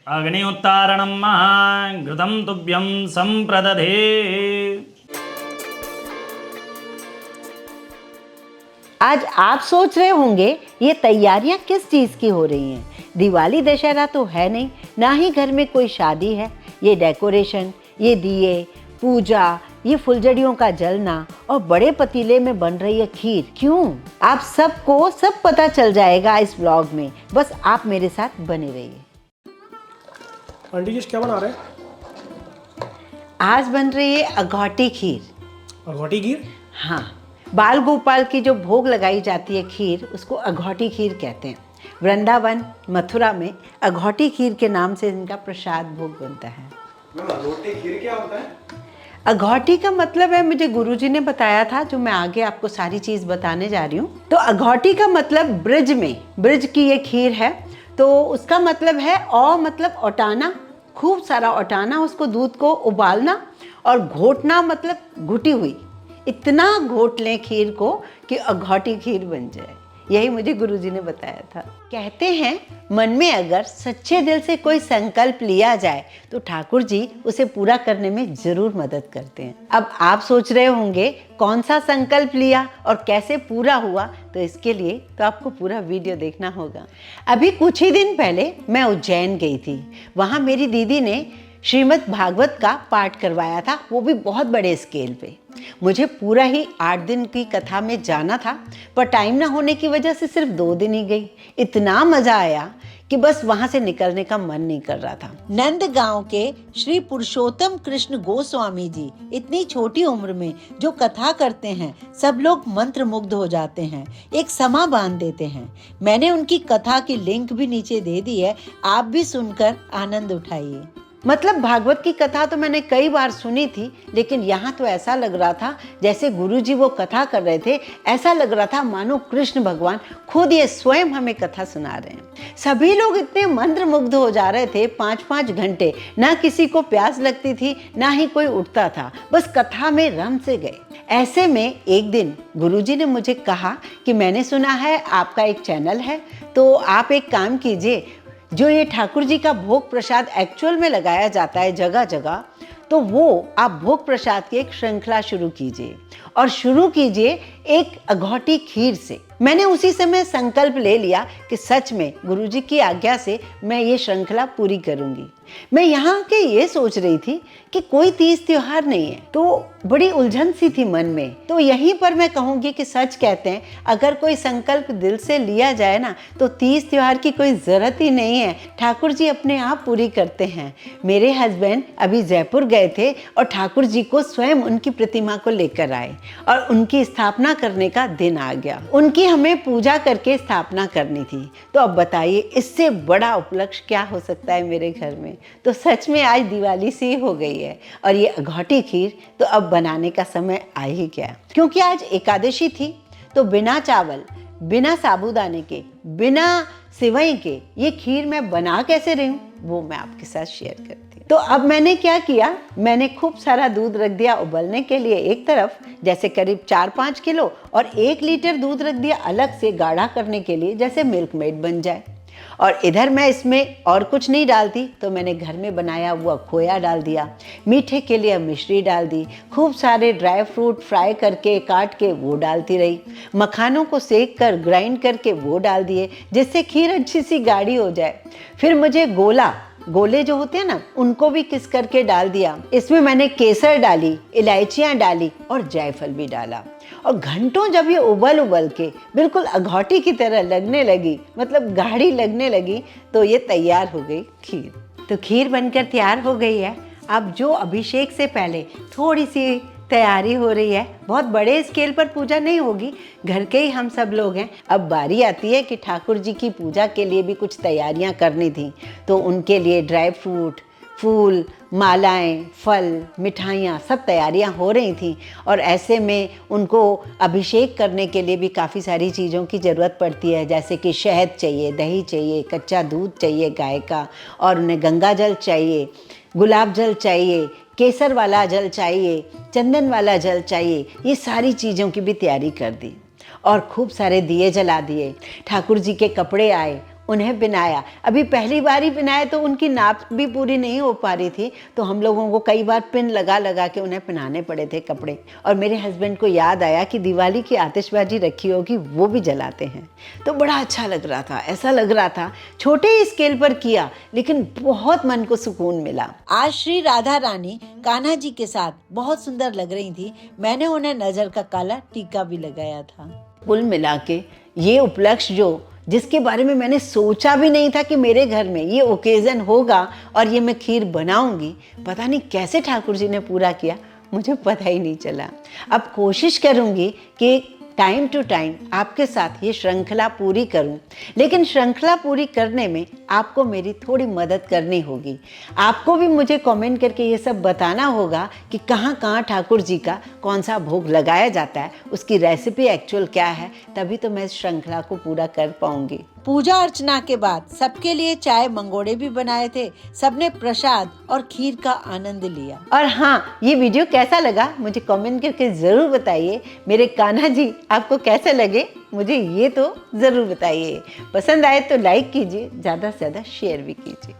अग्निउत्तारणं महाघृतं तुभ्यं संप्रदधे। आज आप सोच रहे होंगे ये तैयारियां किस चीज़ की हो रही हैं। दिवाली दशहरा तो है नहीं, ना ही घर में कोई शादी है। ये डेकोरेशन, ये दिए, पूजा, ये फुलझड़ियों का जलना और बड़े पतीले में बन रही है खीर। क्यों? आप सबको सब पता चल जाएगा इस व्लॉग में, बस आप मेरे साथ बने रहिए। आंटी जी क्या बना रहे हैं? आज बन रही है अघौटी खीर। अघौटी खीर? हाँ, बाल गोपाल की जो भोग लगाई जाती है खीर, उसको अघौटी खीर कहते हैं। वृंदावन, मथुरा में अघौटी खीर के नाम से इनका प्रसाद भोग बनता है। अघौटी खीर क्या होता है? अघौटी का मतलब है, मुझे गुरुजी ने बताया था, जो मैं आगे आपको सारी चीज़ बताने जा रही हूँ। तो अघौटी का मतलब ब्रिज की ये खीर है। तो उसका मतलब है मतलब औटाना, खूब सारा औटाना, उसको दूध को उबालना, और घोटना मतलब घुटी हुई, इतना घोट लें खीर को कि अघौटी खीर बन जाए। यही मुझे गुरुजी ने बताया था। कहते हैं मन में अगर सच्चे दिल से कोई संकल्प लिया जाए तो ठाकुर जी उसे पूरा करने में जरूर मदद करते हैं। अब आप सोच रहे होंगे कौन सा संकल्प लिया और कैसे पूरा हुआ, तो इसके लिए तो आपको पूरा वीडियो देखना होगा। अभी कुछ ही दिन पहले मैं उज्जैन गई थी। वहाँ मेरी दीदी ने श्रीमद् भागवत का पाठ करवाया था, वो भी बहुत बड़े स्केल पे। मुझे पूरा ही 8 दिन की कथा में जाना था, पर टाइम ना होने की वजह से सिर्फ 2 दिन ही गई। इतना मज़ा आया कि बस वहाँ से निकलने का मन नहीं कर रहा था। नंदगांव के श्री पुरुषोत्तम कृष्ण गोस्वामी जी इतनी छोटी उम्र में जो कथा करते हैं, सब लोग मंत्र मुग्ध हो जाते हैं, एक समा बांध देते हैं। मैंने उनकी कथा की लिंक भी नीचे दे दी है, आप भी सुनकर आनंद उठाइए। मतलब भागवत की कथा तो मैंने कई बार सुनी थी, लेकिन यहाँ तो ऐसा लग रहा था जैसे गुरुजी वो कथा कर रहे थे। ऐसा लग रहा था मानो कृष्ण भगवान खुद ये स्वयं हमें कथा सुना रहे हैं। सभी लोग इतने मंत्र मुग्ध हो जा रहे थे, 5-5 घंटे ना किसी को प्यास लगती थी, ना ही कोई उठता था, बस कथा में रम से गए। ऐसे में एक दिन गुरुजी ने मुझे कहा कि मैंने सुना है आपका एक चैनल है, तो आप एक काम कीजिए, जो ये ठाकुर जी का भोग प्रसाद एक्चुअल में लगाया जाता है जगह जगह, तो वो आप भोग प्रसाद की एक श्रृंखला शुरू कीजिए, और शुरू कीजिए एक अघौटी खीर से। मैंने उसी समय संकल्प ले लिया कि सच में गुरुजी की आज्ञा से मैं ये श्रृंखला पूरी करूंगी। मैं यहाँ के ये सोच रही थी कि कोई तीज त्योहार नहीं है, तो बड़ी उलझन सी थी मन में। तो यहीं पर मैं कहूँगी कि सच कहते हैं, अगर कोई संकल्प दिल से लिया जाए ना, तो तीज त्योहार की कोई ज़रूरत ही नहीं है, ठाकुर जी अपने आप पूरी करते हैं। मेरे हस्बैंड अभी जयपुर गए थे और ठाकुर जी को स्वयं उनकी प्रतिमा को लेकर आए, और उनकी स्थापना करने का दिन आ गया। उनकी हमें पूजा करके स्थापना करनी थी। तो अब बताइए इससे बड़ा उपलक्ष्य क्या हो सकता है मेरे घर में। तो सच में आज दिवाली सी हो गई है, और ये अघौटी खीर तो अब बनाने का समय आ ही गया, क्योंकि आज एकादशी थी। तो बिना चावल, बिना साबूदाने के, बिना सेवई के ये खीर मैं बना कैसे रही हूँ, वो मैं आपके साथ शेयर करती हूँ। तो अब मैंने क्या किया, मैंने खूब सारा दूध रख दिया उबलने के लिए एक तरफ, जैसे करीब 4-5 किलो, और 1 लीटर दूध रख दिया अलग से गाढ़ा करने के लिए, जैसे मिल्क मेड बन जाए। और इधर मैं इसमें और कुछ नहीं डालती, तो मैंने घर में बनाया हुआ खोया डाल दिया, मीठे के लिए मिश्री डाल दी, खूब सारे ड्राई फ्रूट फ्राई करके काट के वो डालती रही, मखानों को सेक कर ग्राइंड करके वो डाल दिए, जिससे खीर अच्छी सी गाढ़ी हो जाए। फिर मुझे गोले जो होते हैं ना, उनको भी किस करके डाल दिया। इसमें मैंने केसर डाली, इलायचियाँ डाली और जायफल भी डाला, और घंटों जब ये उबल के बिल्कुल अघौटी की तरह लगने लगी, मतलब गाढ़ी लगने लगी, तो ये तैयार हो गई खीर। तो खीर बनकर तैयार हो गई है। अब जो अभिषेक से पहले थोड़ी सी तैयारी हो रही है, बहुत बड़े स्केल पर पूजा नहीं होगी, घर के ही हम सब लोग हैं। अब बारी आती है कि ठाकुर जी की पूजा के लिए भी कुछ तैयारियां करनी थी, तो उनके लिए ड्राई फ्रूट, फूल, मालाएं, फल, मिठाइयाँ, सब तैयारियां हो रही थी। और ऐसे में उनको अभिषेक करने के लिए भी काफ़ी सारी चीज़ों की ज़रूरत पड़ती है, जैसे कि शहद चाहिए, दही चाहिए, कच्चा दूध चाहिए गाय का, और उन्हें गंगा जल चाहिए, गुलाब जल चाहिए, केसर वाला जल चाहिए, चंदन वाला जल चाहिए। ये सारी चीज़ों की भी तैयारी कर दी, और खूब सारे दिए जला दिए। ठाकुर जी के कपड़े आए, उन्हें पहनाया। अभी पहली बार ही पहनाया तो उनकी नाप भी पूरी नहीं हो पा रही थी, तो हम लोगों को कई बार पिन लगा लगा के उन्हें पहनाने पड़े थे कपड़े। और मेरे हस्बैंड को याद आया कि दिवाली की आतिशबाजी रखी होगी, वो भी जलाते हैं। तो बड़ा अच्छा लग रहा था, ऐसा लग रहा था छोटे ही स्केल पर किया, लेकिन बहुत मन को सुकून मिला। आज श्री राधा रानी कान्हा जी के साथ बहुत सुंदर लग रही थी। मैंने उन्हें नजर का काला टीका भी लगाया था। कुल मिला के ये उपलक्ष्य जिसके बारे में मैंने सोचा भी नहीं था कि मेरे घर में ये ओकेजन होगा और ये मैं खीर बनाऊंगी, पता नहीं कैसे ठाकुर जी ने पूरा किया, मुझे पता ही नहीं चला। अब कोशिश करूंगी कि टाइम टू टाइम आपके साथ ये श्रृंखला पूरी करूं, लेकिन श्रृंखला पूरी करने में आपको मेरी थोड़ी मदद करनी होगी। आपको भी मुझे कमेंट करके ये सब बताना होगा कि कहाँ कहाँ ठाकुर जी का कौन सा भोग लगाया जाता है, उसकी रेसिपी एक्चुअल क्या है, तभी तो मैं इस श्रृंखला को पूरा कर पाऊंगी। पूजा अर्चना के बाद सबके लिए चाय मंगोड़े भी बनाए थे। सबने प्रसाद और खीर का आनंद लिया। और हाँ, ये वीडियो कैसा लगा मुझे कमेंट करके जरूर बताइए। मेरे कान्हा जी आपको कैसे लगे मुझे ये तो जरूर बताइए। पसंद आए तो लाइक कीजिए, ज़्यादा से ज़्यादा शेयर भी कीजिए।